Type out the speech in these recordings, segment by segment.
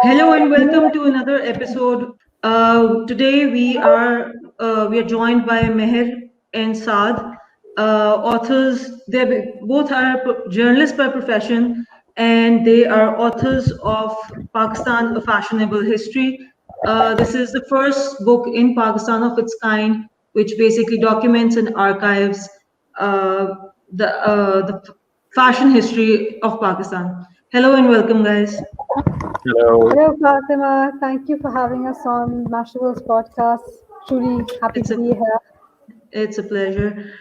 Hello and welcome to another episode. Today we are joined by Mehr and Saad, authors. Both are journalists by profession, and they are authors of Pakistan: A Fashionable History. This is the first book in Pakistan of its kind, which basically documents and archives uh, the fashion history of Pakistan. Hello and welcome, guys. Hello. Hello, Fatima. Thank you for having us on Mashable's podcast. Truly happy It's to a be here. It's a pleasure.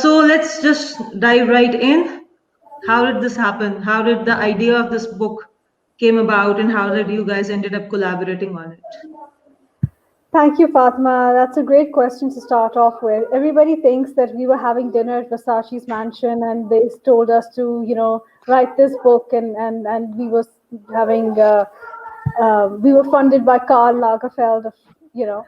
So let's just dive right in. How did this happen? How did the idea of this book came about, and how did you guys ended up collaborating on it? Thank you, Fatima. That's a great question to start off with. Everybody thinks that we were having dinner at Versace's mansion and they told us to, write this book, and we were having, we were funded by Karl Lagerfeld, you know,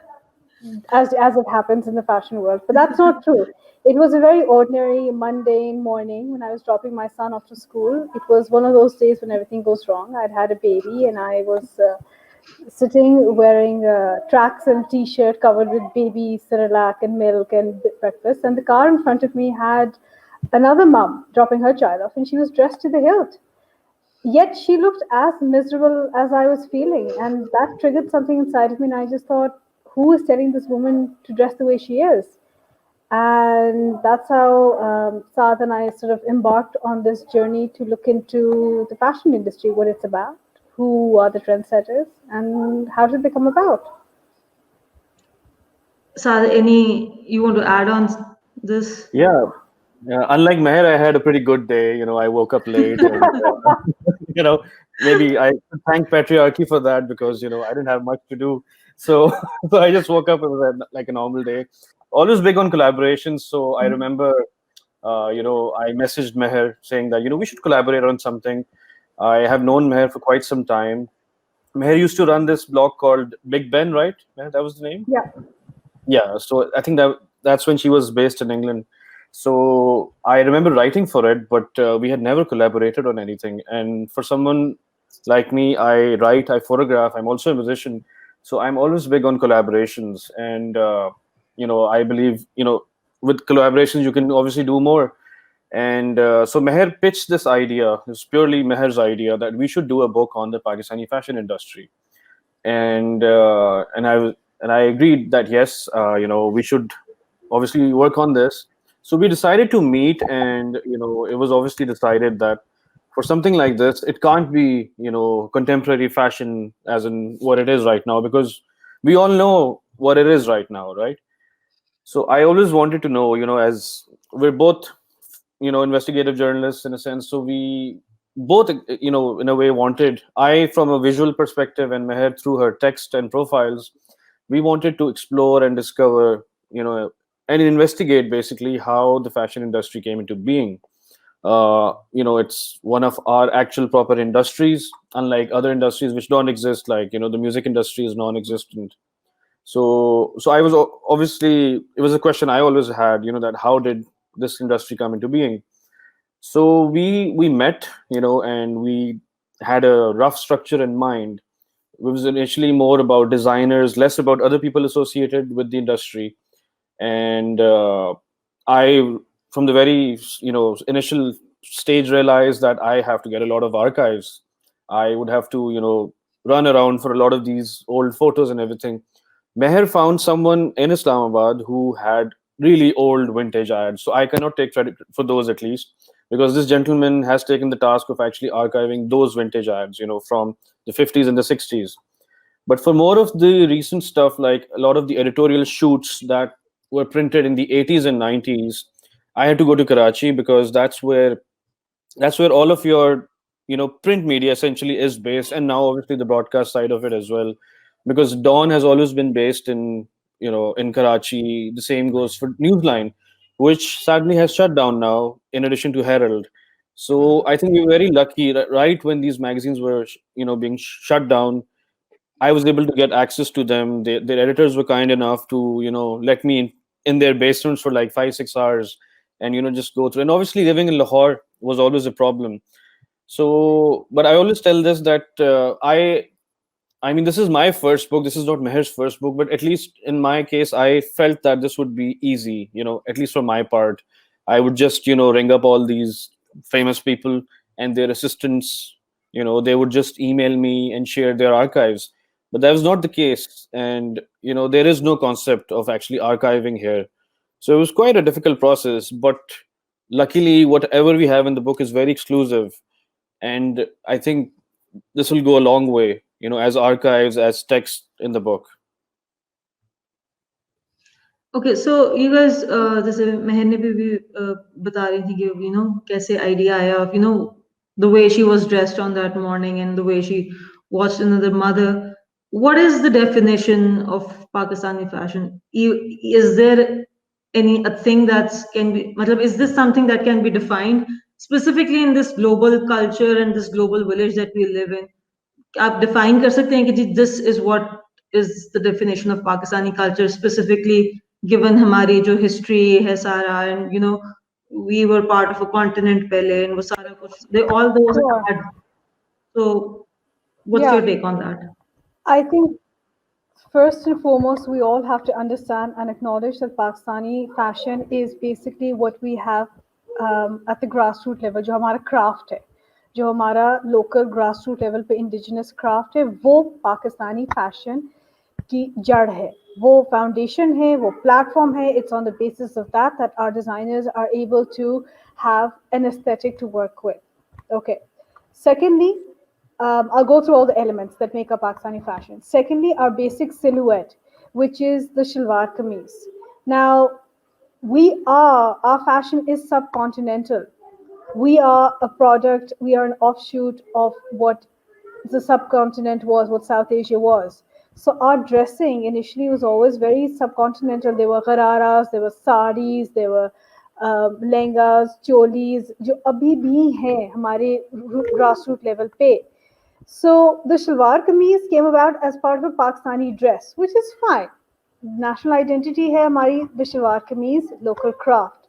as it happens in the fashion world. But that's not true. It was a very ordinary, mundane morning when I was dropping my son off to school. It was one of those days when everything goes wrong. I'd had a baby and I was sitting wearing tracks and a t-shirt covered with baby Cerelac and milk and breakfast. And the car in front of me had another mom dropping her child off, and she was dressed to the hilt. Yet she looked as miserable as I was feeling, and that triggered something inside of me. And I just thought, who is telling this woman to dress the way she is? And that's how Saad and I sort of embarked on this journey to look into the fashion industry, what it's about, who are the trendsetters, and how did they come about. Sada, any you want to add on this? Yeah. Unlike Meher, I had a pretty good day. I woke up late, and you know, maybe I should thank patriarchy for that because I didn't have much to do. So, so I just woke up. It was like a normal day. Always big on collaborations. So I remember, I messaged Meher saying that we should collaborate on something. I have known Meher for quite some time. Meher used to run this blog called Big Ben, right? Meher, that was the name. Yeah. Yeah, so I think that's when she was based in England. So I remember writing for it, but we had never collaborated on anything. And for someone like me, I write, I photograph, I'm also a musician, so I'm always big on collaborations. And I believe with collaborations you can obviously do more. And so Meher pitched this idea. It's purely Meher's idea that we should do a book on the Pakistani fashion industry, and I agreed that yes, we should obviously work on this. So we decided to meet, and it was obviously decided that for something like this, it can't be contemporary fashion as in what it is right now, because we all know what it is right now, right? So I always wanted to know, as we're both investigative journalists in a sense, so we both in a way wanted, I from a visual perspective and Meher through her text and profiles, we wanted to explore and discover, and investigate basically how the fashion industry came into being. It's one of our actual proper industries, unlike other industries which don't exist, like the music industry is non-existent. So I was obviously, it was a question I always had, that how did this industry come into being? So we met, and we had a rough structure in mind. It was initially more about designers, less about other people associated with the industry. And I, from the very initial stage, realized that I have to get a lot of archives. I would have to run around for a lot of these old photos and everything. Meher found someone in Islamabad who had really old vintage ads. So I cannot take credit for those, at least, because this gentleman has taken the task of actually archiving those vintage ads, from the 50s and the 60s. But for more of the recent stuff, like a lot of the editorial shoots that were printed in the 80s and 90s, I had to go to Karachi because that's where all of your print media essentially is based, and now obviously the broadcast side of it as well, because Dawn has always been based in Karachi. The same goes for Newsline, which sadly has shut down now, in addition to Herald. So I think we were very lucky that right when these magazines were being shut down, I was able to get access to them. Their editors were kind enough to let me in their basements for like 5-6 hours, and just go through. And obviously living in Lahore was always a problem. So, but I always tell this, that I I mean, this is my first book. This is not Meher's first book, but at least in my case, I felt that this would be easy, at least for my part. I would just, ring up all these famous people and their assistants. They would just email me and share their archives. But that was not the case. And, there is no concept of actually archiving here. So it was quite a difficult process. But luckily, whatever we have in the book is very exclusive. And I think this will go a long way, as archives, as text in the book. Okay, so you guys, जैसे मेहर ने भी बता रही थी कि कैसे idea आया of the way she was dressed on that morning and the way she watched another mother. What is the definition of Pakistani fashion? Is there any a thing that's can be? मतलब, is this something that can be defined specifically in this global culture and this global village that we live in? आप define कर सकते हैं कि जी this is what is the definition of Pakistani culture specifically given हमारी जो history है सारा and we were part of a continent पहले and वो सारा कुछ they all those Sure. had. So what's your Yeah, take on that? I think first and foremost, we all have to understand and acknowledge that Pakistani fashion is basically what we have at the grassroots level, जो हमारा craft है, जो हमारा local grassroots level पे indigenous craft है, वो Pakistani fashion की जड़ है, वो foundation है, वो platform है. It's on the basis of that our designers are able to have an aesthetic to work with. Okay. Secondly, I'll go through all the elements that make up Pakistani fashion. Secondly, our basic silhouette, which is the shalwar kameez. Now, our fashion is subcontinental. We are a product, we are an offshoot of what the subcontinent was, what South Asia was. So our dressing initially was always very subcontinental. There were ghararas, there were saris, there were lehengas, cholis, जो अभी भी हैं हमारे grassroots level पे. So the shalwar kameez came about as part of a Pakistani dress, which is fine. National identity hai hamari, the shalwar kameez, local craft.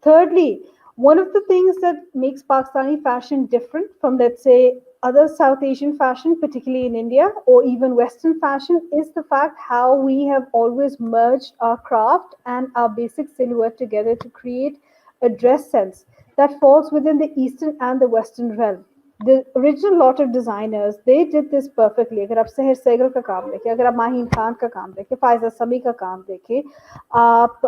Thirdly, one of the things that makes Pakistani fashion different from, let's say, other South Asian fashion, particularly in India, or even Western fashion, is the fact how we have always merged our craft and our basic silhouette together to create a dress sense that falls within the Eastern and the Western realm. The original lot of designers, they did this perfectly. अगर आप सहर सैगल का काम देखें, अगर आप माहीन खान का काम देखें, फायजा समी का काम देखें, आप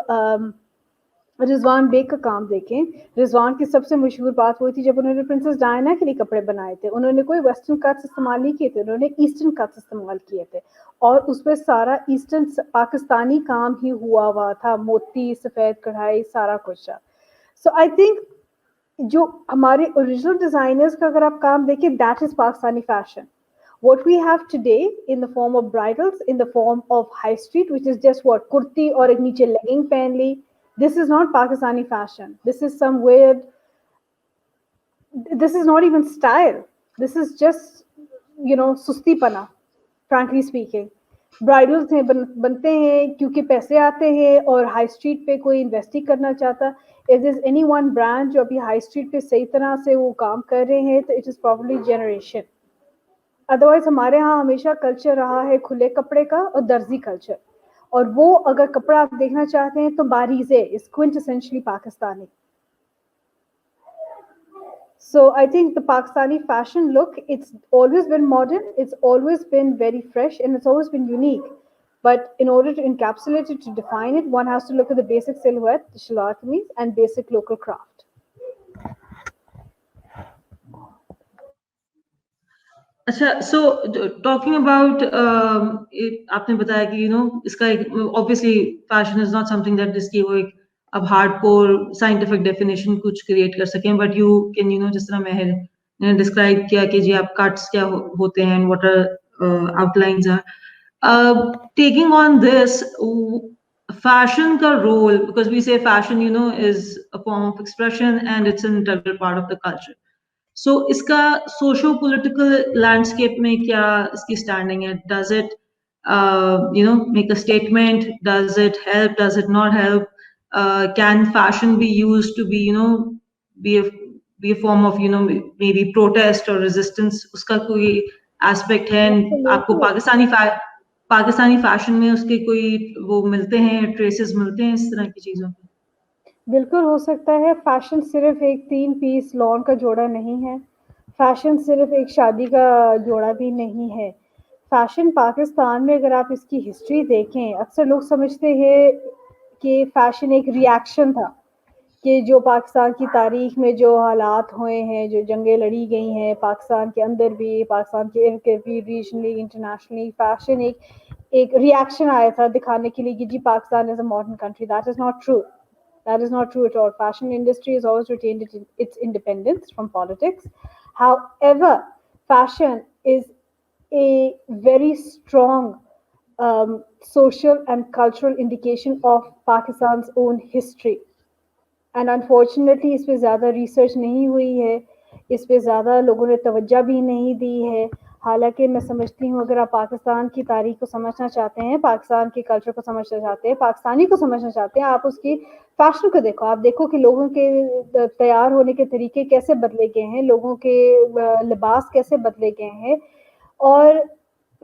रिजवान बेग का काम देखें. रिजवान की सबसे मशहूर बात वो थी जब उन्होंने प्रिंसेस डायना के लिए कपड़े बनाए थे, उन्होंने कोई वेस्टर्न कट्स इस्तेमाल नहीं किए थे, उन्होंने ईस्टर्न कट्स इस्तेमाल किए थे और उस पर सारा ईस्टर्न पाकिस्तानी काम ही हुआ था, मोती, सफ़ेद कढ़ाई, सारा कुछ था. सो आई थिंक जो हमारे ओरिजिनल डिजाइनर्स का अगर आप काम देखें, that is Pakistani fashion. What we have today in the form of bridals, in the form of high street, which is just what kurti और एक नीचे legging पहन ली, this is not Pakistani fashion. This is some weird, this is not even style. This is just, सुस्ती पना, frankly speaking. Bridals हैं बनते हैं क्योंकि पैसे आते हैं और हाई स्ट्रीट पे कोई इन्वेस्ट ही करना चाहता. If this any one brand जो अभी हाई स्ट्रीट पे सही तरह से वो काम कर रहे हैं तो it is probably generation. Otherwise हमारे यहाँ हमेशा कल्चर रहा है खुले कपड़े का और दर्जी कल्चर, और वो अगर कपड़ा आप देखना चाहते हैं तो Bareeze is quintessentially Pakistani. So I think the Pakistani fashion look, it's always been modern, it's always been very fresh, and it's always been unique. But in order to encapsulate it, to define it, one has to look at the basic silhouette, the shalwar kameez, and basic local craft. अच्छा, so talking about आपने बताया कि इसका obviously fashion is not something that जिसकी वो एक अब hardcore scientific definition कुछ create कर सकें, but you can जिस तरह महर ने describe किया कि जी आप cuts क्या होते हैं and what are outlines are taking on this fashion का role, because we say fashion is a form of expression and it's an integral part of the culture. So इसका सोशो पॉलिटिकल लैंडस्केप में क्या इसकी standing है? Does it make a statement? Does it help? Does it not help? Can fashion be used to be be a form of maybe protest or resistance? उसका कोई aspect है, आपको Pakistani fashion में उसके कोई वो मिलते हैं, ट्रेसेस मिलते हैं इस तरह की चीजों के? बिल्कुल हो सकता है। फैशन सिर्फ एक 3 पीस लॉन का जोड़ा नहीं है। फैशन सिर्फ एक शादी का जोड़ा भी नहीं है। फैशन पाकिस्तान में अगर आप इसकी हिस्ट्री देखें, अक्सर लोग समझते हैं कि फैशन एक रिएक्शन था, कि जो पाकिस्तान की तारीख में जो हालात हुए हैं, जो जंगें लड़ी गई हैं पाकिस्तान के अंदर भी, पाकिस्तान के इर्द गिर्द भी, रीजनली इंटरनेशनली, फैशन एक रिएक्शन आया था दिखाने के लिए कि जी Pakistan is a modern country. That is not true. That is not true at all. Fashion industry has always retained its independence from politics. However, fashion is a very strong social and cultural indication of Pakistan's own history. And unfortunately इस पे ज़्यादा research नहीं हुई है, इस पे ज़्यादा लोगों ने तवज्जो भी नहीं दी है। हालांकि मैं समझती हूँ अगर आप पाकिस्तान की तारीख को समझना चाहते हैं, पाकिस्तान के कल्चर को समझना चाहते हैं, पाकिस्तानी को समझना चाहते हैं, आप उसकी फैशन को देखो। आप देखो कि लोगों के तैयार होने के तरीके कैसे बदले गए हैं, लोगों के लिबास कैसे बदले गए हैं। और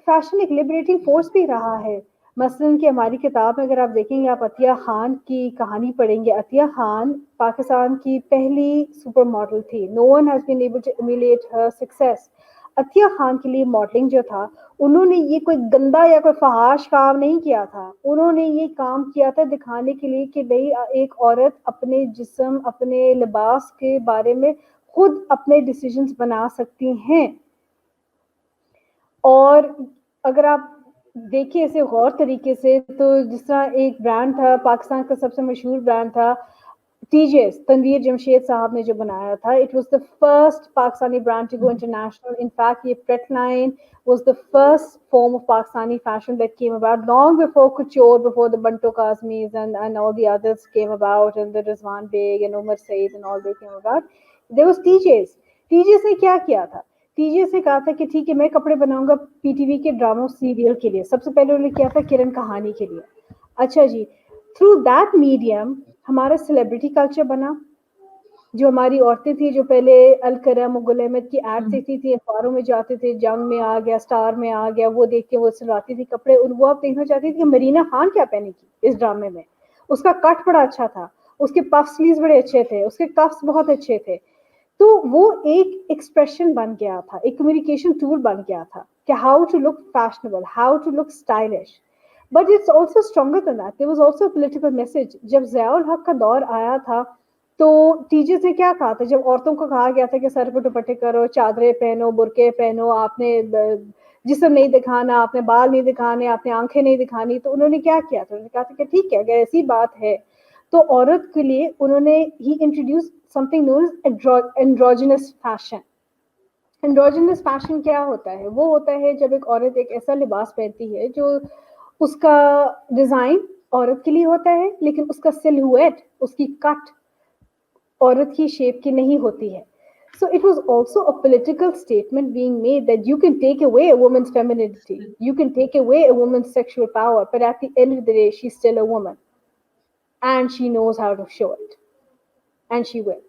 फैशन एक लिबरेटिंग फोर्स भी रहा है। मसलन कि हमारी किताब में अगर आप देखेंगे, आप अतिया खान की कहानी पढ़ेंगे। अतिया खान पाकिस्तान की पहली सुपर मॉडल थी। No one has been able to emulate her success. Atiya Khan के लिए मॉडलिंग जो था, उन्होंने ये कोई गंदा या कोई फहाश काम नहीं किया था। उन्होंने ये काम किया था दिखाने के लिए कि भाई एक औरत अपने जिस्म, अपने लिबास के बारे में खुद अपने डिसीजंस बना सकती हैं। और अगर आप देखिए इसे गौर तरीके से, तो जिस तरह एक ब्रांड था, पाकिस्तान का सबसे मशहूर ब्रांड था टीजेस, तनवीर जमशेद साहब ने जो बनाया था। It was the first Pakistani brand to go international. In fact ये pret line was the first form of Pakistani fashion that came about long before couture, before the Banto Kazmis and all the others came about, and the Rizwan Beg and Umar Said and all they came about. There was TJs. TJs ने क्या किया था? TJs ने कहा था कि ठीक है मैं कपड़े बनाऊंगा पीटीवी के ड्रामो सीरियल के लिए। सबसे पहले उन्होंने किया था किरण कहानी के लिए। अच्छा जी, थ्रू दैट मीडियम हमारा सेलिब्रिटी कल्चर बना। जो हमारी औरतें थी, जो पहले अल करम और गुल अहमद की एड देखती थी, अखबारों में जाते थे, जंग में आ गया, स्टार में आ गया, वो देख के वो सिलवाती थी कपड़े। वो आप देखना चाहती थी कि मरीना खान क्या पहनेगी इस ड्रामे में। उसका कट बड़ा अच्छा था, उसके पफ स्लीव्स बड़े अच्छे थे, उसके कफ्स बहुत अच्छे थे। तो वो एक एक्सप्रेशन बन गया था, एक कम्युनिकेशन टूल बन गया था कि how to look fashionable, how to look stylish. But it's also stronger than that. There was also political message. जब ज़ियाउल हक का दौर आया था, तो टीचर्स ने क्या कहा था, जब औरतों को कहा गया था कि सर पर दुपट्टे करो, चादरें पहनो, बुरके पहनो, आपने जिस्म नहीं दिखाना, आपने बाल नहीं दिखाने, आपने आंखें नहीं दिखानी, तो उन्होंने क्या किया था? उन्होंने कहा था कि ठीक है अगर ऐसी बात है तो औरत के लिए उन्होंने ही introduce something known as androgynous fashion. Androgynous fashion क्या होता है? वो होता है जब एक औरत एक ऐसा लिबास पहनती है जो उसका डिजाइन औरत के लिए होता है, लेकिन उसका सिलहुएट, उसकी कट औरत की शेप की नहीं होती है। So it was also a political statement being made that you can take away a woman's femininity, you can take away a woman's sexual power, but at the end of the day, she's still a woman, and she knows how to show it, and she will.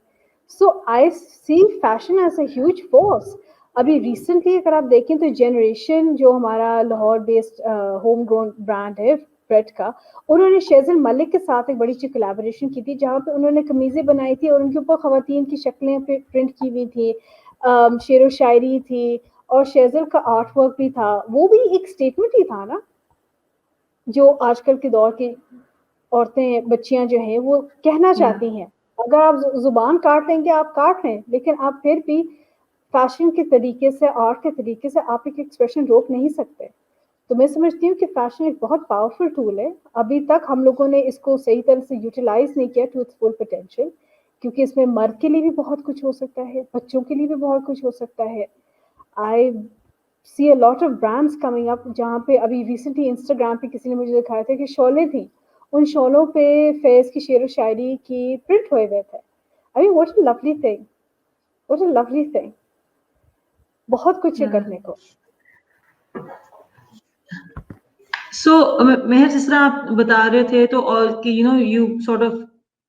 So I see fashion as a huge force. अभी recently अगर आप देखें तो generation जो हमारा Lahore based home grown brand है freight का, उन्होंने शेजल मलिक के साथ एक बड़ी अच्छी कोलैबोरेशन की थी, जहाँ पे उन्होंने कमीजें बनाई थी और उनके ऊपर खवातीन की शक्लें प्रिंट की हुई थी, शेर व शायरी थी, और शेजल का आर्ट वर्क भी था। वो भी एक स्टेटमेंट ही था ना, जो आजकल के दौर की औरतें, बच्चियां जो हैं वो कहना चाहती हैं। अगर आप जुबान काट लेंगे, आप काट लें, लेकिन आप फिर भी फैशन के तरीके से, आर्ट के तरीके से आप एक एक्सप्रेशन रोक नहीं सकते। तो मैं समझती हूँ कि फैशन एक बहुत पावरफुल टूल है। अभी तक हम लोगों ने इसको सही तरह से यूटिलाइज नहीं किया टू इट्स फुल पोटेंशियल, क्योंकि इसमें मर्द के लिए भी बहुत कुछ हो सकता है, बच्चों के लिए भी बहुत कुछ हो सकता है। I see a lot of brands coming up, जहाँ पे अभी रिसेंटली इंस्टाग्राम पे किसी ने मुझे दिखाया था कि शॉलें थी, उन शॉलों पे फैज़ की शेर व शायरी की प्रिंट हुए हुए थे। I mean what a lovely thing, what a lovely thing. बहुत कुछ है करने को। सो मेहर, जिस तरह आप बता रहे थे, तो और कि यू सॉर्ट ऑफ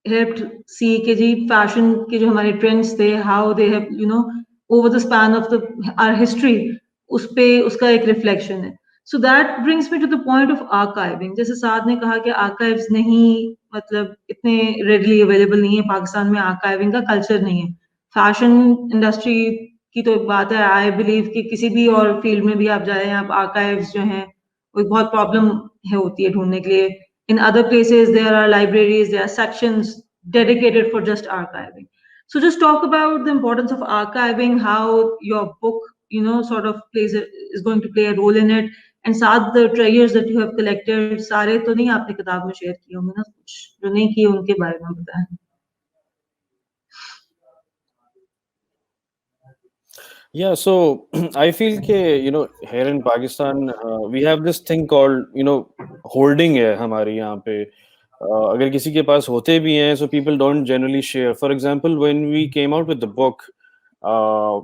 हेल्प्ड सी के जी फैशन के जो हमारे ट्रेंड्स थे, how they have over the span of the our history, उस पे उसका एक रिफ्लेक्शन है. So that brings me to the point of archiving. जैसे साद ने कहा कि archives नहीं, मतलब इतने readily available नहीं है पाकिस्तान में, archiving का culture नहीं है. Fashion industry की तो एक बात है, I believe कि किसी भी और field में भी आप जाएं, आप archives जो हैं वो एक बहुत problem है होती है ढूंढने के लिए. In other places there are libraries, there are sections dedicated for just archiving. So just talk about the importance of archiving, how your book, sort of is going to play a role in it. And साथ the treasures that you have collected, सारे तो नहीं आपने किताब में share किए होंगे ना, कुछ जो नहीं किए उनके बारे में बताएं. Yeah, so I feel ke, here in Pakistan, we have this thing called, holding है हमारी यहाँ पे. अगर किसी के पास होते भी हैं, so people don't generally share. For example, when we came out with the book, uh,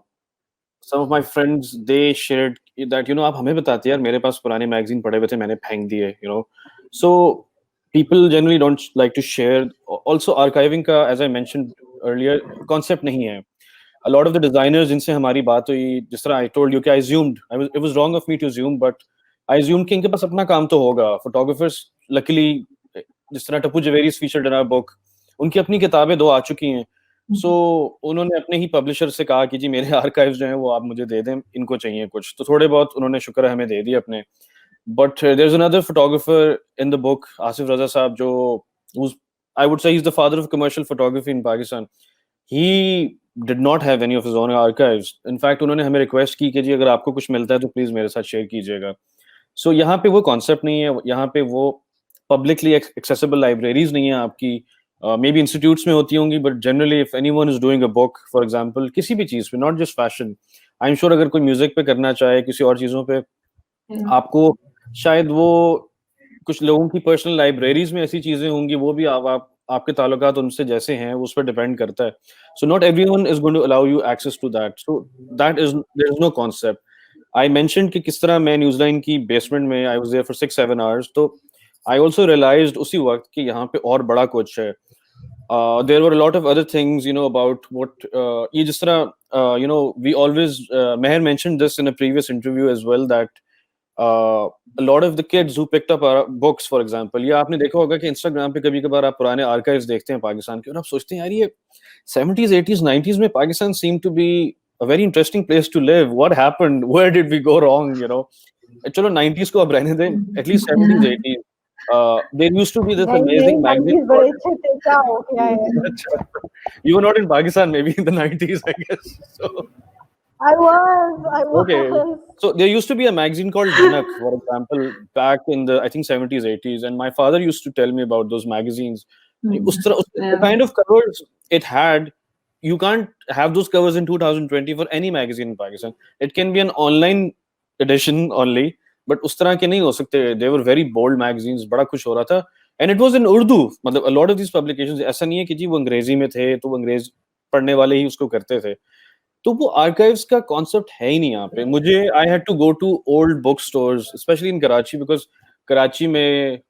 some of my friends, they shared that, आप हमें बताते यार, मेरे पास पुराने मैगजीन पड़े हुए थे, मैंने फेंक दिए. So people generally don't like to share. Also, archiving का, as I mentioned earlier, concept नहीं है. A lot of the designers जिनसे हमारी बात हुई, जिस तरह I told you कि it was wrong of me to assume, but I assumed कि इनके पास अपना काम तो होगा. Photographers, luckily, जिस तरह Tappu Javeri featured in our book, उनकी अपनी किताबें 2 आ चुकी हैं. So उन्होंने अपने ही पब्लिशर से कहा कि जी मेरे आर्काइव्स जो हैं वो आप मुझे दे दें, इनको चाहिए कुछ. तो थोड़े बहुत उन्होंने शुक्र है हमें दे दिए अपने. But there's another photographer in the book, Asif Raza साहब, who's, I would say, he's the father of commercial photography in Pakistan. He did not have any of his own archives. In fact, उन्होंने हमें request की कि जी अगर आपको कुछ मिलता है तो प्लीज मेरे साथ शेयर कीजिएगा. सो यहाँ पे वो कॉन्सेप्ट नहीं है, यहाँ पे वो पब्लिकली एक्सेसिबल लाइब्रेरीज नहीं है आपकी. मे बी इंस्टीट्यूट्स में होती होंगी, but generally if anyone is doing a book, for example किसी भी चीज पे, not just fashion, I am sure अगर कोई म्यूजिक पे करना चाहे, किसी और चीजों पे, आपको शायद वो कुछ लोगों की पर्सनल लाइब्रेरीज में ऐसी चीजें होंगी, वो भी आपके ताल्लुकात उनसे जैसे हैं उस पर डिपेंड करता है. So not everyone is going to allow you access to that. So that is, there is no concept. I mentioned कि किस तरह मैं न्यूजीलैंड की बेसमेंट में, I was there for 6-7 hours. तो आई आल्सो रियलाइज्ड उसी वक्त कि यहाँ पे और बड़ा कुछ है. There were a lot of other things, about what ये जिस तरह, we always, Mehr mentioned this in a previous interview as well, that a lot of the kids who picked up our books, for example, या आपने देखा होगा कि Instagram पे कभी कभार आप पुराने आर्काइव्स देखते हैं पाकिस्तान के, और आप सोचते हैं यार ये 70s 80s 90s में Pakistan seemed to be a very interesting place to live. What happened? Where did we go wrong? चलो 90s को अब रहने दें, at least 70s 80s. There used to be this amazing magazine. You were not in Pakistan, maybe in the 90s, I guess. So I was. okay. So there used to be a magazine called Janak, for example, back in the, I think, 70s 80s, and my father used to tell me about those magazines. The kind of covers it had, you can't have those covers in 2020 for any magazine in Pakistan. It can be an online edition only, but उस तरह के नहीं हो सकते. They were very bold magazines, बड़ा कुछ हो रहा था, and it was in Urdu. मतलब a lot of these publications ऐसा नहीं है कि जी वो अंग्रेजी में थे तो वो अंग्रेज पढ़ने वाले ही उसको करते थे. तो वो आर्काइव्स का कॉन्सेप्ट है ही नहीं यहाँ पे. मुझे I had to go to old book stores, specially in Karachi, because Karachi में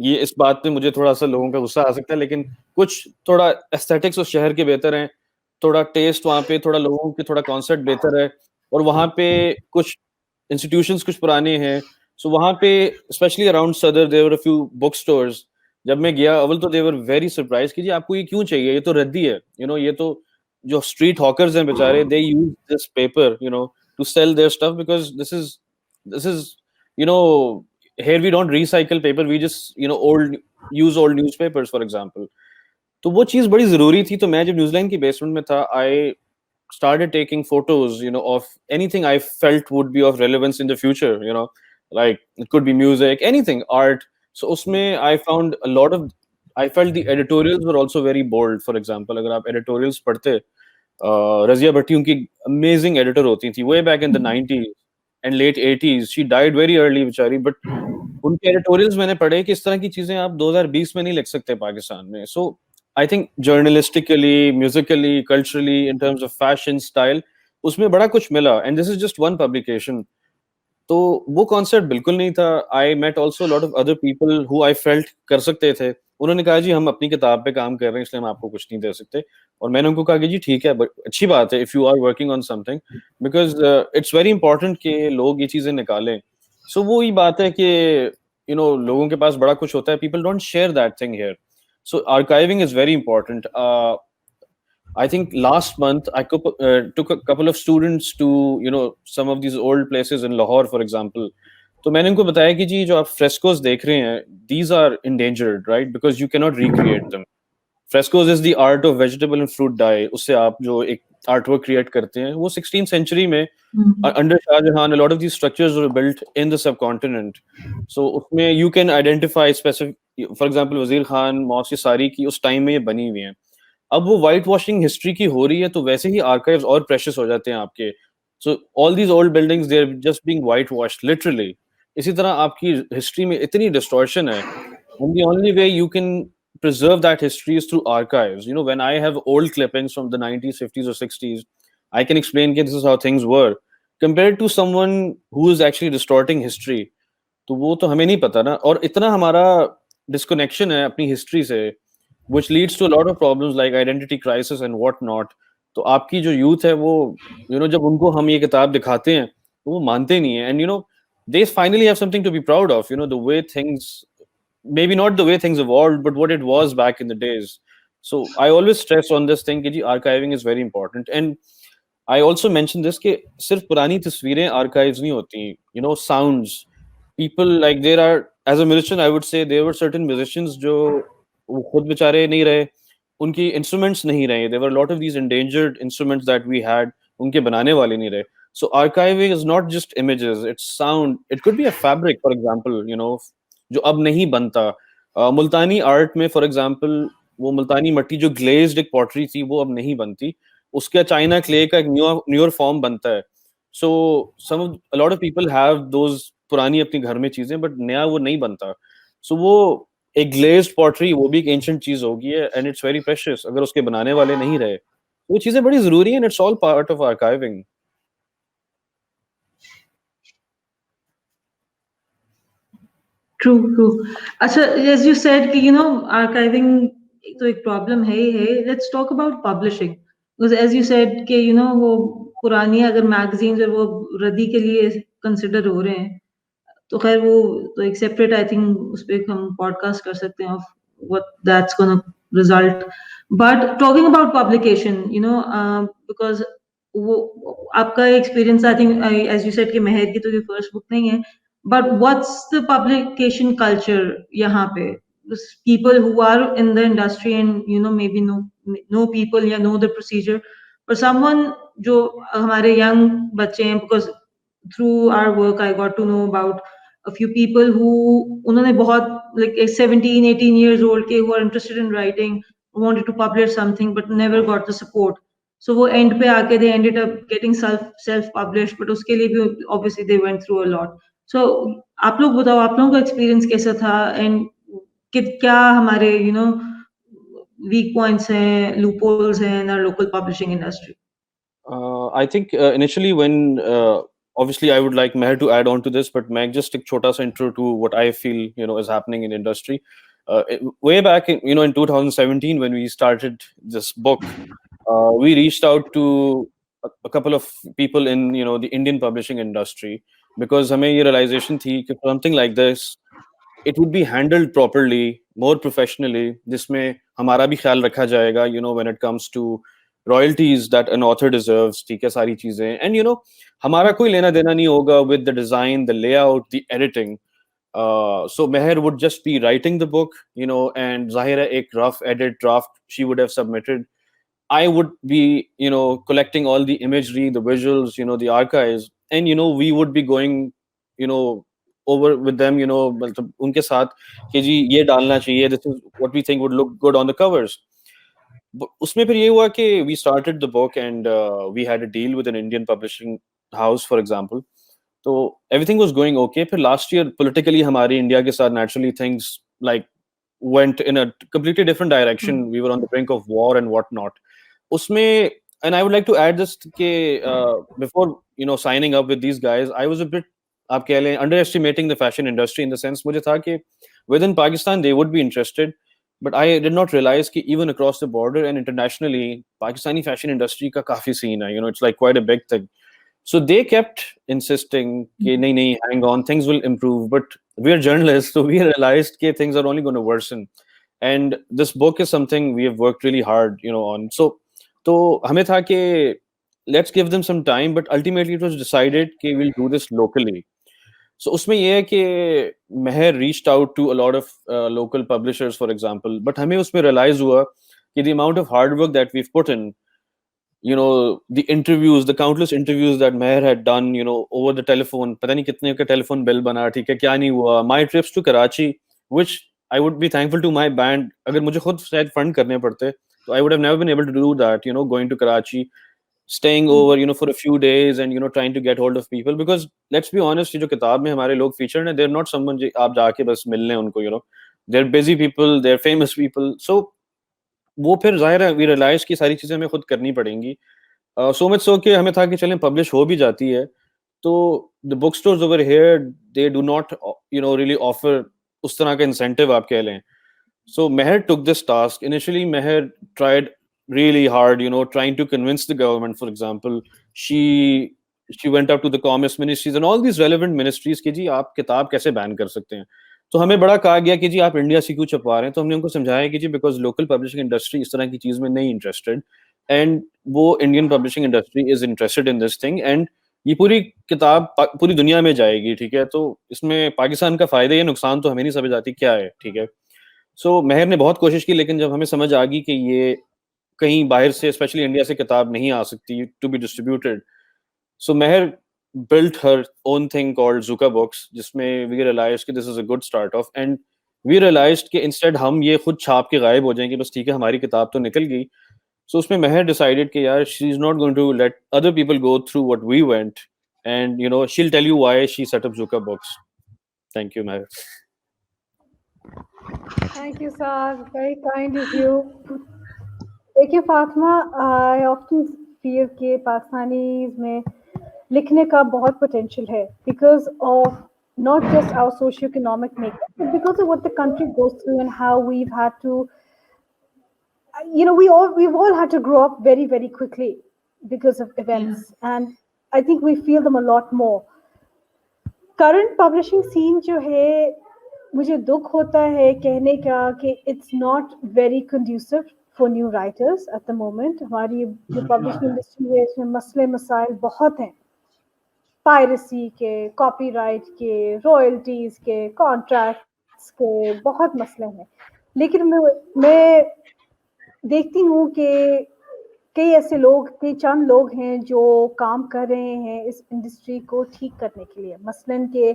ये, इस बात पे मुझे थोड़ा सा लोगों का गुस्सा आ सकता है, लेकिन कुछ थोड़ा एस्थेटिक्स उस शहर के बेहतर हैं, थोड़ा टेस्ट वहाँ पे, थोड़ा लोगों के थोड़ा कॉन्सेप्ट बेहतर है, और वहाँ पे कुछ इंस्टीट्यूशंस कुछ पुराने हैं. सो वहाँ पे specially around Saddar there were a few book stores. जब मैं गया अव्वल तो दे वर वेरी सरप्राइज कि जी आपको ये क्यों चाहिए, ये तो रद्दी है, ये तो जो स्ट्रीट हॉकर्स हैं बेचारे, they use this paper to sell their stuff, because this is here we don't recycle paper, we just use old newspapers, for example. तो वो चीज बड़ी जरूरी थी. तो मैं जब न्यूजीलैंड की बेसमेंट में था, I started taking photos of anything I felt would be of relevance in the future, like it could be music, anything, art. So उसमें I found a lot of, I felt the editorials were also very bold. For example, अगर आप editorials पढ़ते, रजिया भट्टी उनकी amazing editor होती थी way back in the 90s and late 80s. She died very early बेचारी, but उनके editorials मैंने पढ़े कि इस तरह की चीजें आप 2020 में नहीं लिख सकते पाकिस्तान में. So I think journalistically, musically, culturally, in terms of fashion style, उसमें बड़ा कुछ मिला, and this is just one publication. तो वो कॉन्सेप्ट बिल्कुल नहीं था. I met also lot of other people who I felt कर सकते थे. उन्होंने कहा जी हम अपनी किताब पे काम कर रहे हैं इसलिए हम आपको कुछ नहीं दे सकते. और मैंने उनको कहा कि जी ठीक है, अच्छी बात है if you are working on something, because it's very important कि लोग ये चीजें निकालें. सो वो ही बात है कि लोगों के पास बड़ा कुछ होता है, people don't share that thing here. So archiving is very important. I think last month I took a couple of students to some of these old places in Lahore, for example. तो मैंने उनको बताया कि जी जो आप frescoes देख रहे हैं, these are endangered, right? Because you cannot recreate them. Frescoes is the art of vegetable and fruit dye. उससे आप जो एक artwork create करते हैं, वो 16th century में under Shah Jahan, a lot of these structures were built in the subcontinent. So उसमें you can identify specific, for example, Wazir Khan मौसी सारी की उस टाइम में ये बनी हुई हैं. अब वो वाइट वॉशिंग हिस्ट्री की हो रही है, तो वैसे ही आर्काइव्स और प्रेशियस हो जाते हैं आपके. So all these old buildings they are just being whitewashed literally. इसी तरह आपकी हिस्ट्री में इतनी डिस्टॉर्शन है, and the only way you can preserve that history is through archives. When I have old clippings from the 90s, 50s, or 60s, I can explain that this is how things were. Compared to someone who is actually distorting history, तो वो तो हमें नहीं पता ना. और इतना हमारा डिस्कनेक्शन है अपनी हिस्ट्री से, which leads to a lot of problems like identity crisis and what not. तो आपकी जो यूथ है वो जब उनको हम ये किताब दिखाते हैं तो वो मानते नहीं है. And they finally have something to be proud of. The way things, maybe not the way things evolved, but what it was back in the days. So I always stress on this thing कि जी archiving is very important. And I also mentioned this कि सिर्फ पुरानी तस्वीरें archives नहीं होती. Sounds. People, like, there are, as a musician I would say there were certain musicians जो वो खुद बेचारे नहीं रहे, उनकी instruments नहीं रहे. There were a lot of these endangered instruments that we had, उनके बनाने वाले नहीं रहे. So archiving is not just images, it's sound. It could be a fabric, for example, जो अब नहीं बनता. मुल्तानी आर्ट में, फॉर एग्जांपल, वो मुल्तानी मट्टी जो ग्लेज्ड एक पॉटरी थी वो अब नहीं बनती. उसका चाइना क्ले का एक न्यूअर फॉर्म बनता है. सो a lot of people have those पुरानी अपने घर में चीजें, बट नया वो नहीं बनता. सो वो एक ग्लेज्ड पॉटरी, वो भी एक एंशिएंट चीज होगी है, एंड इट्स वेरी प्रेशियस. अगर उसके बनाने वाले नहीं रहे, वो चीजें बड़ी जरूरी हैं. It's all part of archiving. True. अच्छा, as you said कि archiving तो एक problem है ही है. Let's talk about publishing, because as you said कि वो पुरानी अगर magazines है वो रद्दी के लिए consider हो रहे हैं, तो खैर वो तो एक separate, I think, उस पे हम podcast कर सकते हैं of what that's gonna result. But talking about publication, because वो आपका experience, I think, as you said कि महर की तो ये first book नहीं है. But what's the publication culture यहाँ पे? People who are in the industry and maybe know people या know the procedure, or someone जो हमारे young बच्चे हैं, because through our work I got to know about a few people who उन्होंने बहुत like 17, 18 years old के who are interested in writing, wanted to publish something but never got the support. So वो end पे आके they ended up getting self published, but उसके लिए भी obviously they went through a lot. So आप लोग बताओ, आप लोगों का एक्सपीरियंस कैसा था, एंड क्या हमारे वीक पॉइंट्स हैं, लूपहोल्स हैं in our local publishing industry? I think initially when obviously I would like Mehr to add on to this, but Meg, just a chota sa intro to what I feel is happening in industry. Way back in 2017 when we started this book, we reached out to a couple of people in the Indian publishing industry, because हमें ये realization थी कि something like this, it would be handled properly, more professionally, जिसमें हमारा भी ख्याल रखा जाएगा when it comes to royalties that an author deserves, ठीक है, सारी चीजें. And हमारा कोई लेना देना नहीं होगा with the design, the layout, the editing. So Mehr would just be writing the book, and Zahira ek rough edit draft she would have submitted. I would be collecting all the imagery, the visuals, the archives, and we would be going over with them, मतलब उनके साथ कि जी ये डालना चाहिए, this is what we think would look good on the covers. उसमें फिर ये हुआ कि we started the book and we had a deal with an Indian publishing house, for example. So everything was going okay. फिर last year politically हमारी India के साथ naturally things like went in a completely different direction. We were on the brink of war and whatnot. उसमें, and I would like to add this कि before signing up with these guys, I was a bit, आप कह लें, underestimating the fashion industry in the sense मुझे था कि within Pakistan they would be interested, But I did not realize that even across the border and internationally, Pakistani fashion industry ka kafi scene hai. It's like quite a big thing. So they kept insisting कि नहीं नहीं, hang on, things will improve. But we are journalists, so we realized that things are only going to worsen. And this book is something we have worked really hard, on. So हमें था कि let's give them some time, but ultimately it was decided कि we'll do this locally. So उसमें ये है कि Mehr reached out to a lot of local publishers, for example, but हमें उसमें realize हुआ कि the amount of hard work that we've put in, the interviews, the countless interviews that Mehr had done, over the telephone, पता नहीं कितने का telephone bill बना, ठीक है, क्या नहीं हुआ. My trips to Karachi, which I would be thankful to my band, अगर मुझे खुद शायद fund करने पड़ते, so I would have never been able to do that, going to Karachi, staying over, for a few days and, trying to get hold of people. Because let's be honest, ये जो किताब में हमारे लोग featured हैं, they're not someone आप जाके बस मिल लें उनको, they're busy people, they're famous people. So वो फिर जाहिर है we realize कि सारी चीज़ें हमें खुद करनी पड़ेंगी. So much so कि हमें था कि चलें publish हो भी जाती है, तो the bookstores over here, they do not, really offer उस तरह का incentive आप कह लें. So Mehr took this task. Initially, Mehr tried really hard, trying to convince the government, for example. She went up to the commerce ministries and all these relevant ministries कि जी आप किताब कैसे बैन कर सकते हैं. तो हमें बड़ा कहा गया कि जी आप इंडिया से क्यों छपवा रहे हैं. तो हमने उनको समझाया कि जी बिकॉज लोकल पब्लिशिंग इंडस्ट्री इस तरह की चीज़ में नहीं इंटरेस्टेड, एंड वो Indian publishing industry is interested in this thing, and ये पूरी किताब पूरी दुनिया में जाएगी, ठीक है. तो इसमें पाकिस्तान का फायदा या नुकसान तो हमें नहीं समझ आती क्या है, ठीक है. सो Mehr ने बहुत कोशिश की, लेकिन जब हमें समझ आ गई कि ये कहीं बाहर से, स्पेशली इंडिया से किताब नहीं आ सकती to be distributed, so Mehr built her own thing called Zuka Books, जिसमें we realized कि this is a good start off, and we realized कि instead हम ये खुद छाप के गायब हो जाएंगे, बस ठीक है हमारी किताब तो निकल गई. So उसमें Mehr decided कि यार she's not going to let other people go through what we went, and she'll tell you why she set up Zuka Books. Thank you, Mehr. Thank you, Saad. Very kind of you. देखिए Fatima, I often feel कि Pakistanis में लिखने का बहुत potential है because of not just our socio-economic makeup, but because of what the country goes through and how we've had to, we've all had to grow up very, very quickly because of events, and I think we feel them a lot more. Current publishing scene जो है, मुझे दुख होता है कहने का कि it's not very conducive for new writers at the moment. हमारी जो publishing industry है इसमें मसले मसाइल बहुत हैं, पायरेसी के, कॉपीराइट के, रॉयल्टीज के, कॉन्ट्रैक्ट्स के, बहुत मसले हैं. लेकिन मैं देखती हूँ कि कई ऐसे लोग, कई चंद लोग हैं जो काम कर रहे हैं इस इंडस्ट्री को ठीक करने के लिए. मसलन के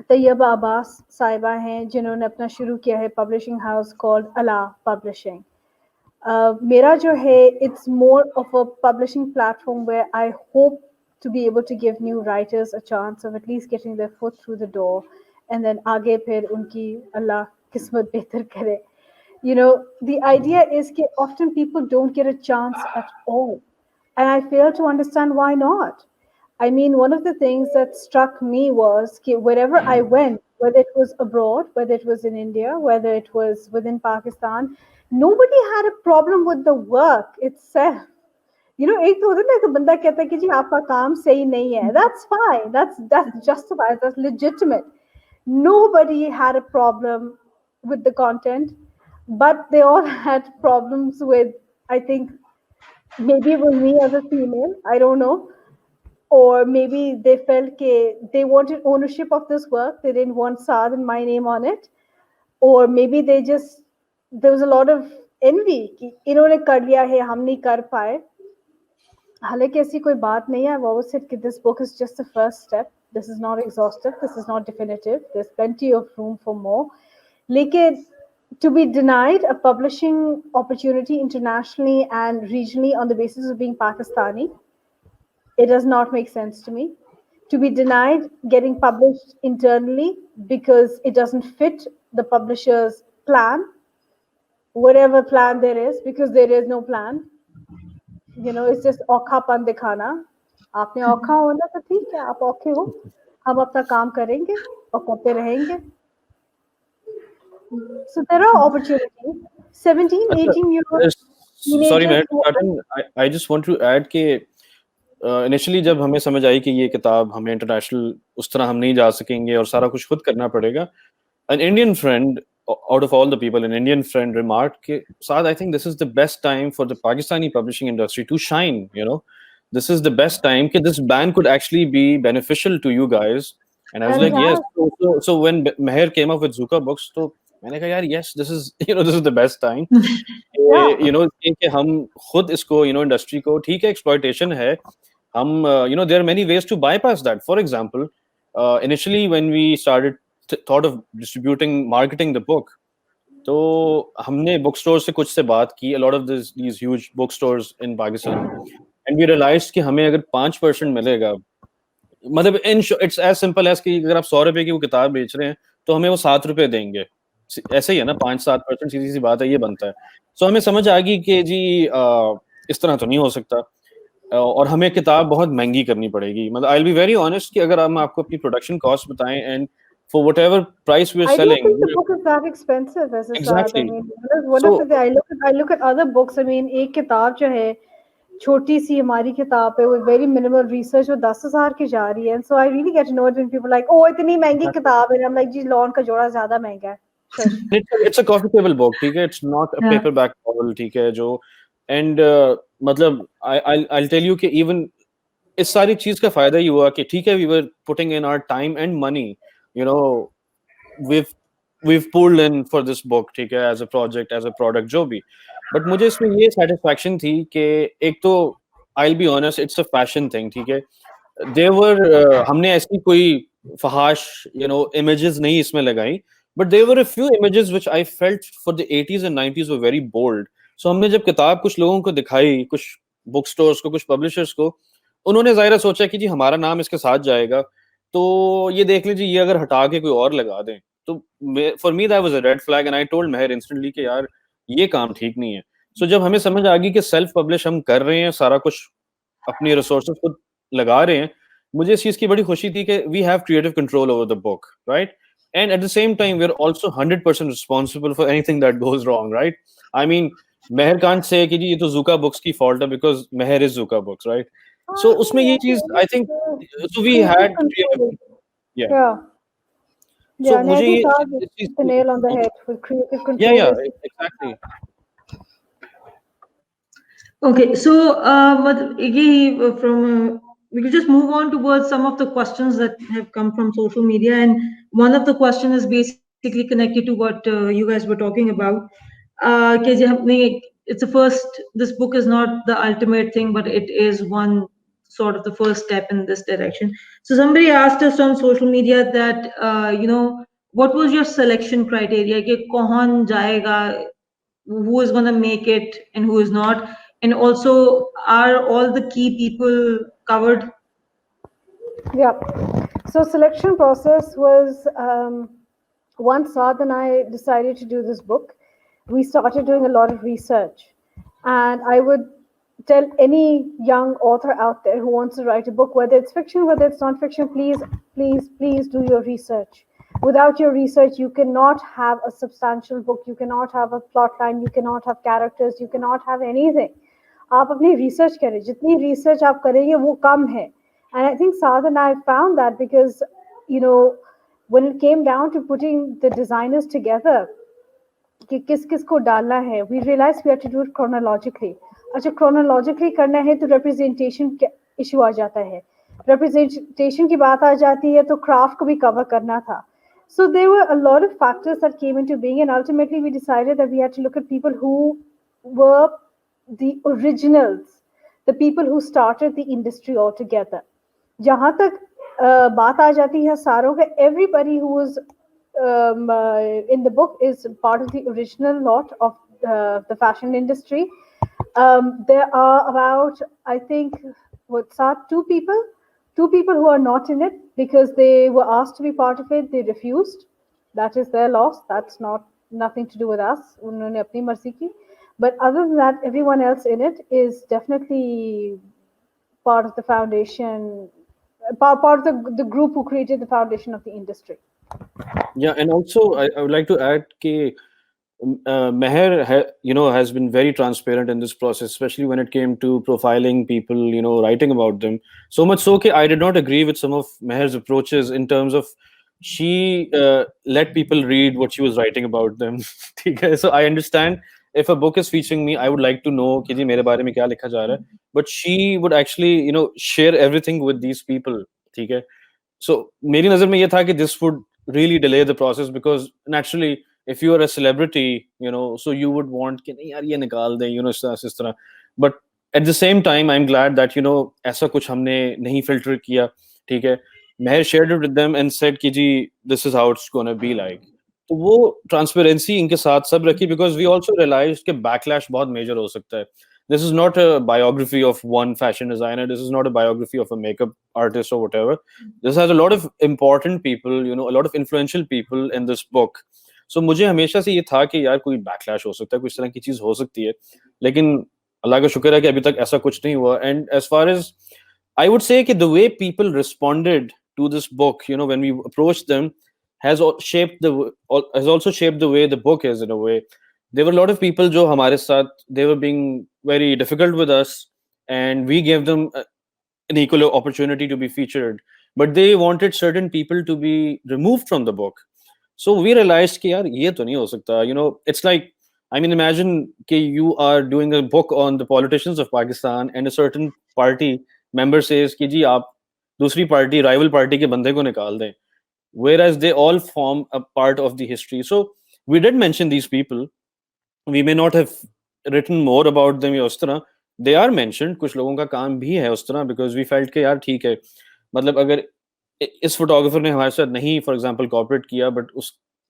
तैयबा अब्बास साहिबा हैं जिन्होंने अपना शुरू किया है पब्लिशिंग हाउस कॉल्ड अला पब्लिशिंग. मेरा जो है it's more of a publishing platform where I hope to be able to give new writers a chance of at least getting their foot through the door, and then आगे फिर उनकी अल्लाह किस्मत बेहतर करे. The idea is that often people don't get a chance at all, and I fail to understand why not. I mean, one of the things that struck me was that wherever I went, whether it was abroad, whether it was in India, whether it was within Pakistan, nobody had a problem with the work itself. एक तो होता है ना कि बंदा कहता है कि जी आपका काम सही नहीं है. That's fine. That's justified. That's legitimate. Nobody had a problem with the content, but they all had problems with, I think, maybe it was me as a female, I don't know, or maybe they felt they wanted ownership of this work. They didn't want Saad and my name on it, or maybe there was a lot of envy कि इन्होंने कर लिया है हम नहीं कर पाए. हालांकि ऐसी कोई बात नहीं है. I've always said that this book is just the first step. This is not exhaustive. This is not definitive. There's plenty of room for more. लेकिन to be denied a publishing opportunity internationally and regionally on the basis of being Pakistani, it does not make sense to me. To be denied getting published internally because it doesn't fit the publisher's plan, whatever plan there is, because there is no plan. It's just औखापन दिखाना. आपने औखा होना तो ठीक है, आप औखे हो, हम अपना काम करेंगे और करते रहेंगे. So there are opportunities. 17, अच्छा, 18-year-old sorry teenagers मैं who are, I just want to add कि इनिशियली जब हमें समझ आई कि ये किताब हमें इंटरनेशनल उस तरह हम नहीं जा सकेंगे और सारा कुछ खुद करना पड़ेगा, an Indian friend out of all the people, an Indian friend remarked कि Saad, I think this is the best time for the Pakistani publishing industry to shine, you know. This is the best time कि this ban could actually be beneficial to you guys. And I was and like, it yes. has. So when Mehr came up with Zuka books, तो मैंने कहा यार, yes, this is this is the best time. Yeah. कि हम खुद इसको industry को ठीक है एक्सप्लॉयटेशन है हम there are many ways to bypass that. For example, initially when we started thought of distributing marketing the book, तो हमने book stores से कुछ से बात की, a lot of these huge bookstores in Pakistan, and we realized कि हमें अगर 5% मिलेगा, मतलब इट्स एज सिंपल एज कि अगर आप 100 रुपए की वो किताब बेच रहे हैं तो हमें वो 7 रुपए देंगे, ऐसे ही है ना, 5-7%, सीधी सी बात है, ये बनता है. सो हमें समझ आ गई कि जी इस तरह तो नहीं हो सकता, और हमें किताब बहुत महंगी करनी पड़ेगी. मतलब I will be very honest कि अगर हम आपको अपनी प्रोडक्शन कॉस्ट बताएं, and for whatever price we are I don't selling. think the book is that expensive as a Saad. I exactly. mean, one so of the I look at other books. I mean, एक किताब जो है छोटी सी हमारी किताब है, with very minimal research, वो 10,000 की जा रही है. And so I really get to know it when people are like, oh, इतनी महंगी किताब है. And I'm like, ji lawn का जोड़ा ज्यादा महंगा है. Shush. It's a coffee table book, ठीक है, it's not a Yeah. Paper back novel, ठीक है, जो एंड मतलब आई टेल यू कि इवन इस सारी चीज का फायदा ही हुआ कि ठीक है, we were putting in our time and money, you know, we've we've pulled in for this book, ठीक है, as a project, as a product, जो भी. बट मुझे इसमें ये satisfaction थी कि एक तो I'll be honest, it's a fashion thing, ठीक है. There were हमने ऐसी कोई फहाश images नहीं इसमें लगाई, but there were a few images which I felt for the 80s and 90s were very bold. So हमने जब किताब कुछ लोगों को दिखाई, कुछ बुक स्टोर्स को, कुछ पब्लिशर्स को, उन्होंने ज़ाहिर सोचा कि जी हमारा नाम इसके साथ जाएगा, तो ये देख लीजिए, ये अगर हटा के कोई और लगा दें, तो for me that was a red flag, and I told Mehr instantly कि यार ये काम ठीक नहीं है. सो जब हमें समझ आ गई कि सेल्फ पब्लिश हम कर रहे हैं, सारा कुछ अपनी रिसोर्सेज को लगा रहे हैं, मुझे इस चीज की बड़ी खुशी थी कि we have creative control over the book, right, and at the same time we are also 100% responsible for anything that goes wrong, right. I mean Mehr can't say कि जी ये तो जुका बुक्स की फॉल्ट है because Mehr is Zuka books, right. So उसमें ये I चीज think I think, so we creative had control. Creative, yeah. Yeah. So Yeah, and I मुझे think ये Saad इस चीज hit the nail on the head with creative या control is exactly. Okay, so we could just move on towards some of the questions that have come from social media, and one of the questions is basically connected to what you guys were talking about. It's the first. This book is not the ultimate thing, but it is one sort of the first step in this direction. So somebody asked us on social media that what was your selection criteria? कि कौन जाएगा, who is going to make it and who is not, and also are all the key people covered? yeah. So selection process was once Saad and I decided to do this book, we started doing a lot of research. And I would tell any young author out there who wants to write a book, whether it's fiction, whether it's non-fiction, please do your research. Without your research, you cannot have a substantial book, you cannot have a plot line, you cannot have characters, you cannot have anything. आप अपनी research करें, जितनी research आप करेंगे वो कम है. And I think Saad and I found that because, when it came down to putting the designers together, कि किस किस को डालना है, we realized we had to do it chronologically. अच्छा chronologically करना है तो representation issue आ जाता है, representation की बात आ जाती है तो craft को भी cover करना था. So there were a lot of factors that came into being, and ultimately we decided that we had to look at people who were the originals, the people who started the industry altogether. जहाँ तक बात आ जाती है सारों का, everybody who was in the book is part of the original lot of the fashion industry. There are about, I think, two people who are not in it because they were asked to be part of it, they refused. That is their loss. That's not nothing to do with us. उन्होंने अपनी मर्जी की. But other than that, everyone else in it is definitely part of the foundation, part of the group who created the foundation of the industry. Yeah, and also I would like to add कि Meher, has been very transparent in this process, especially when it came to profiling people, writing about them. So much so that I did not agree with some of Meher's approaches in terms of she let people read what she was writing about them. ठीक है? So I understand if a book is featuring me, I would like to know कि जी मेरे बारे में क्या लिखा जा रहा है. But she would actually, share everything with these people. ठीक है? So मेरी नज़र में ये था कि this would really delay the process because naturally if you are a celebrity, so you would want कि नहीं यार ये निकाल दें, इस तरह. But at the same time, I'm glad that ऐसा कुछ हमने नहीं filter किया. ठीक है? Meher shared it with them and said कि जी this is how it's gonna be like. तो वो ट्रांसपेरेंसी इनके साथ सब रखी because we also realized कि backlash बहुत major हो सकता है. This is not a biography of one fashion designer. This is not a biography of a makeup artist or whatever. This has a lot of important people, a lot of influential people in this book. So मुझे हमेशा से ये था कि यार कोई backlash हो सकता है, कुछ तरह की चीज हो सकती है, लेकिन अल्लाह का शुक्र है कि अभी तक ऐसा कुछ नहीं हुआ. And as far as I would say कि the way people responded to this book, when we approached them, has also shaped the way the book is in a way. There were a lot of people जो हमारे साथ, they were being very difficult with us, and we gave them an equal opportunity to be featured, but they wanted certain people to be removed from the book. So we realized कि यार ये तो नहीं हो सकता. It's like, I mean, imagine कि you are doing a book on the politicians of Pakistan and a certain party member says कि जी आप दूसरी पार्टी, rival party के बंदे को निकाल दें, whereas they all form a part of the history. So we did mention these people. We may not have written more about them या उस तरह. They are mentioned. कुछ लोगों का काम भी है उस तरह because we felt कि यार ठीक है, मतलब अगर इस फोटोग्राफर ने हमारे साथ नहीं फॉर एग्जांपल कॉपरेट किया बट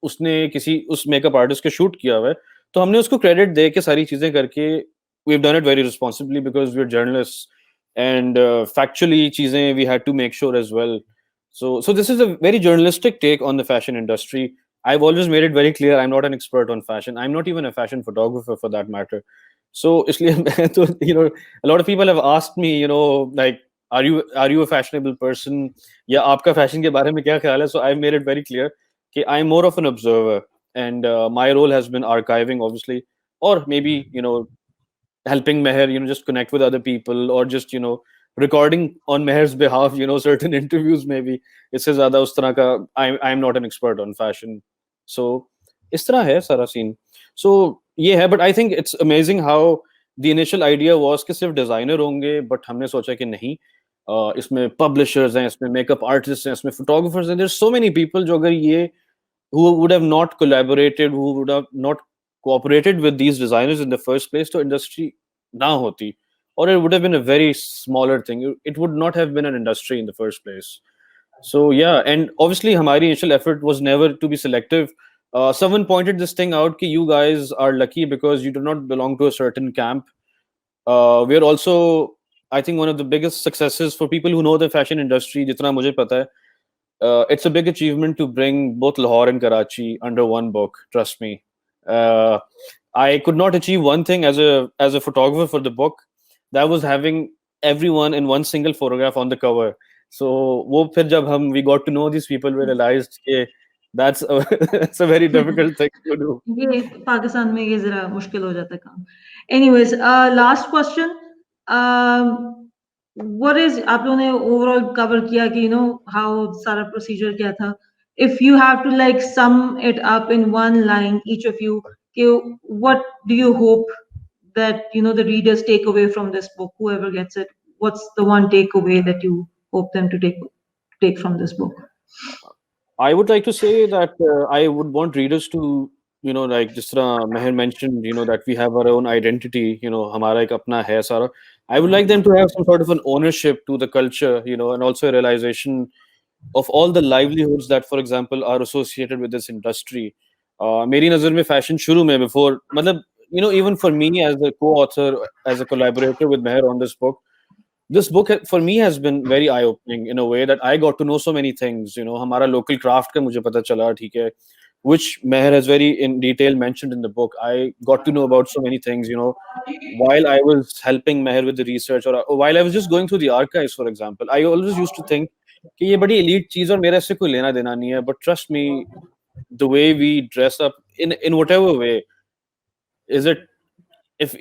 उसने किसी उस मेकअप आर्टिस्ट के शूट किया हुआ है, तो हमने उसको क्रेडिट दे के सारी चीजें करके we have done it very responsibly because we are journalist and factually चीजें we had to make sure as well. So this is a very journalistic take on the fashion industry. I've always made it very clear I'm not an expert on fashion. I'm not even a fashion photographer for that matter. So इसलिए मैं तो a lot of people have asked me like are you a fashionable person या आपका fashion के बारे में क्या ख्याल है. So I've made it very clear कि I'm more of an observer, and my role has been archiving obviously, or maybe helping Mehr just connect with other people, or just recording on Meher's behalf certain interviews maybe. इससे ज़्यादा उस तरह का I'm not an expert on fashion. So इस तरह है सारा scene. So ये है, but I think it's amazing how the initial idea was कि सिर्फ designer होंगे, but हमने सोचा कि नहीं, इसमें publishers हैं, इसमें makeup artists हैं, इसमें photographers हैं. There's so many people जो अगर ये who would have not collaborated, who would have not cooperated with these designers in the first place, to industry na hoti, or it would have been a very smaller thing. It would not have been an industry in the first place. So yeah, and obviously, our initial effort was never to be selective. Someone pointed this thing out: कि you guys are lucky because you do not belong to a certain camp. We're also, I think, one of the biggest successes for people who know the fashion industry. जितना मुझे पता है, it's a big achievement to bring both Lahore and Karachi under one book. Trust me. Uh, I could not achieve one thing as a photographer for the book. That was having everyone in one single photograph on the cover. So वो फिर जब we got to know these people, we realized that's that's a very difficult thing to do. ये पाकिस्तान में ये जरा मुश्किल हो जाता है काम. Anyways, last question. What is आप लोगों ने overall cover किया कि how सारा procedure क्या था. If you have to like sum it up in one line, each of you, what do you hope that the readers take away from this book? Whoever gets it, what's the one takeaway that you hope them to take from this book? I would like to say that I would want readers to, like just Meher mentioned, that we have our own identity, हमारा एक अपना है सारा. I would like them to have some sort of an ownership to the culture, and also a realization of all the livelihoods that, for example, are associated with this industry. मेरी नज़र में fashion शुरू में before, मतलब, even for me as a co-author, as a collaborator with Meher on this book for me has been very eye-opening in a way that I got to know so many things. हमारा local craft का मुझे पता चला, ठीक है, which Meher has very in detail mentioned in the book. I got to know about so many things, while I was helping Meher with the research, or while I was just going through the archives, for example. I always used to think कि ये बड़ी elite चीज और मेरा इससे कोई लेना देना नहीं है, but trust me, the way we dress up in whatever way, is it if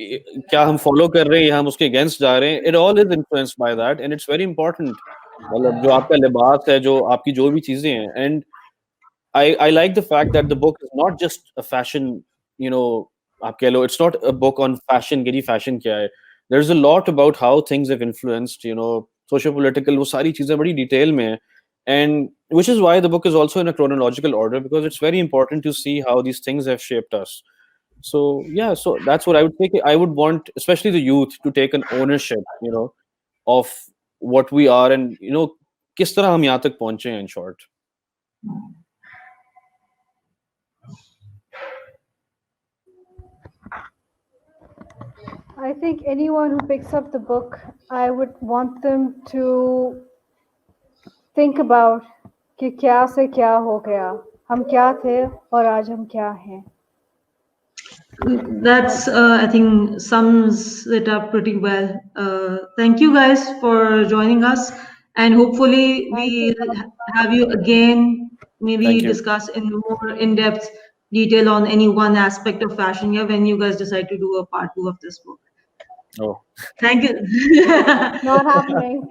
क्या हम follow कर रहे हैं या हम उसके against जा रहे हैं, it all is influenced by that, and it's very important. मतलब जो आपका लिबास है, जो आपकी जो भी चीजें हैं, and I like the fact that the book is not just a fashion, you know, आप कह लो, it's not a book on fashion, कि fashion क्या है. There's a lot about how things have influenced, you know, socio-political, वो सारी चीजें बड़ी detail में हैं. And which is why the book is also in a chronological order, because it's very important to see how these things have shaped us. So yeah, so that's what I would think. I would want, especially the youth, to take an ownership, you know, of what we are, and you know, किस तरह हम यहाँ तक पहुँचे हैं, in short. I think anyone who picks up the book, I would want them to think about कि क्या से क्या हो गया, हम क्या थे और आज हम क्या हैं. That's, I think, sums it up pretty well. Thank you guys for joining us, and hopefully we'll have you again, maybe Thank you. discuss in more in-depth detail on any one aspect of fashion, yeah, when you guys decide to do a part 2 of this book. Oh, Not happening.